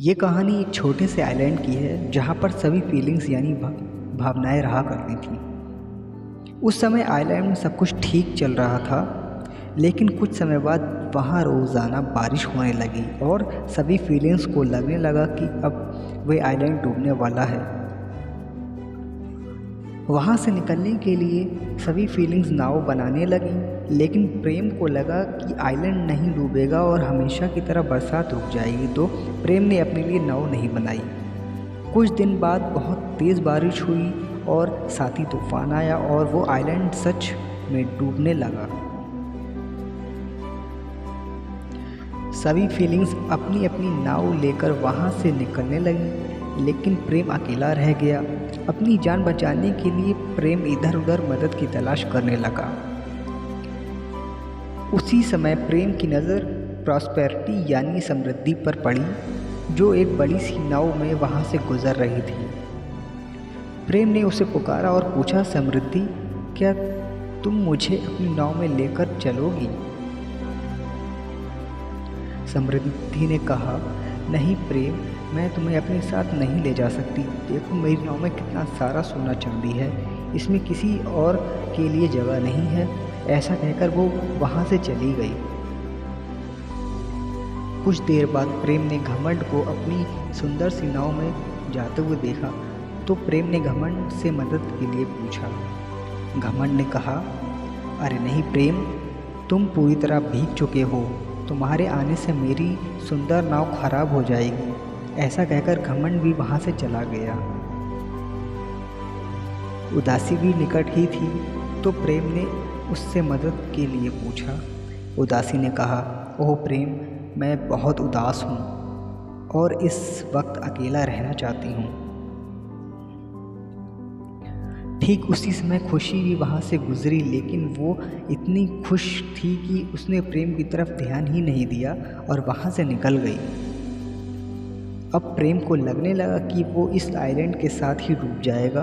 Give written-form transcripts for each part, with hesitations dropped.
ये कहानी एक छोटे से आइलैंड की है जहाँ पर सभी फीलिंग्स यानी भावनाएं रहा करती थी। उस समय आइलैंड में सब कुछ ठीक चल रहा था, लेकिन कुछ समय बाद वहाँ रोज़ाना बारिश होने लगी और सभी फीलिंग्स को लगने लगा कि अब वह आइलैंड डूबने वाला है। वहाँ से निकलने के लिए सभी फीलिंग्स नाव बनाने लगी, लेकिन प्रेम को लगा कि आइलैंड नहीं डूबेगा और हमेशा की तरह बरसात रुक जाएगी, तो प्रेम ने अपने लिए नाव नहीं बनाई। कुछ दिन बाद बहुत तेज़ बारिश हुई और साथ ही तूफान आया और वो आइलैंड सच में डूबने लगा। सभी फीलिंग्स अपनी अपनी नाव लेकर वहाँ से निकलने लगी, लेकिन प्रेम अकेला रह गया। अपनी जान बचाने के लिए प्रेम इधर उधर मदद की तलाश करने लगा। उसी समय प्रेम की नज़र प्रॉस्पेरिटी यानी समृद्धि पर पड़ी, जो एक बड़ी सी नाव में वहाँ से गुजर रही थी। प्रेम ने उसे पुकारा और पूछा, समृद्धि, क्या तुम मुझे अपनी नाव में लेकर चलोगी? समृद्धि ने कहा, नहीं प्रेम, मैं तुम्हें अपने साथ नहीं ले जा सकती। देखो मेरी नाव में कितना सारा सोना चांदी है, इसमें किसी और के लिए जगह नहीं है। ऐसा कहकर वो वहाँ से चली गई। कुछ देर बाद प्रेम ने घमंड को अपनी सुंदर सी नाव में जाते हुए देखा, तो प्रेम ने घमंड से मदद के लिए पूछा। घमंड ने कहा, अरे नहीं प्रेम, तुम पूरी तरह भीग चुके हो, तुम्हारे आने से मेरी सुंदर नाव खराब हो जाएगी। ऐसा कहकर घमंड भी वहाँ से चला गया। उदासी भी निकट ही थी, तो प्रेम ने उससे मदद के लिए पूछा। उदासी ने कहा, ओह प्रेम, मैं बहुत उदास हूँ और इस वक्त अकेला रहना चाहती हूँ। ठीक उसी समय खुशी भी वहाँ से गुजरी, लेकिन वो इतनी खुश थी कि उसने प्रेम की तरफ ध्यान ही नहीं दिया और वहाँ से निकल गई। अब प्रेम को लगने लगा कि वो इस आइलैंड के साथ ही डूब जाएगा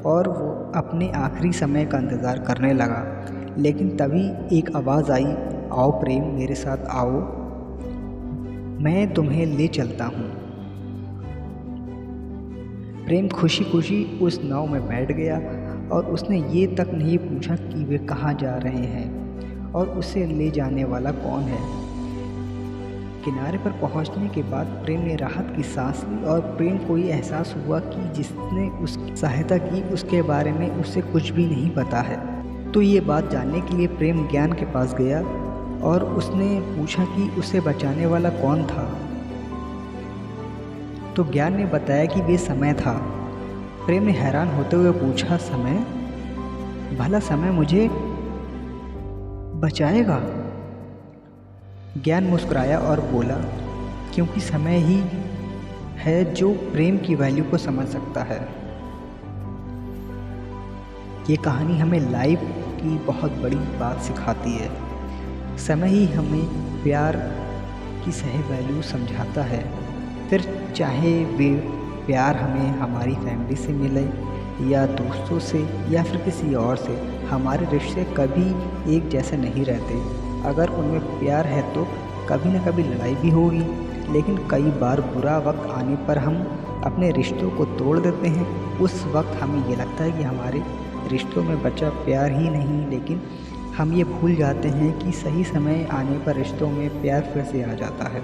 और वो अपने आखिरी समय का इंतज़ार करने लगा। लेकिन तभी एक आवाज़ आई, आओ प्रेम, मेरे साथ आओ, मैं तुम्हें ले चलता हूँ। प्रेम खुशी खुशी उस नाव में बैठ गया और उसने ये तक नहीं पूछा कि वे कहाँ जा रहे हैं और उसे ले जाने वाला कौन है। किनारे पर पहुंचने के बाद प्रेम ने राहत की सांस ली और प्रेम को ये एहसास हुआ कि जिसने उसकी सहायता की उसके बारे में उसे कुछ भी नहीं पता है। तो ये बात जानने के लिए प्रेम ज्ञान के पास गया और उसने पूछा कि उसे बचाने वाला कौन था। तो ज्ञान ने बताया कि वे समय था। प्रेम ने हैरान होते हुए पूछा, समय? भला समय मुझे बचाएगा? ज्ञान मुस्कुराया और बोला, क्योंकि समय ही है जो प्रेम की वैल्यू को समझ सकता है। ये कहानी हमें लाइफ की बहुत बड़ी बात सिखाती है। समय ही हमें प्यार की सही वैल्यू समझाता है। फिर चाहे वे प्यार हमें हमारी फैमिली से मिले या दोस्तों से या फिर किसी और से, हमारे रिश्ते कभी एक जैसे नहीं रहते। अगर उनमें प्यार है तो कभी न कभी लड़ाई भी होगी, लेकिन कई बार बुरा वक्त आने पर हम अपने रिश्तों को तोड़ देते हैं। उस वक्त हमें ये लगता है कि हमारे रिश्तों में बचा प्यार ही नहीं, लेकिन हम ये भूल जाते हैं कि सही समय आने पर रिश्तों में प्यार फिर से आ जाता है।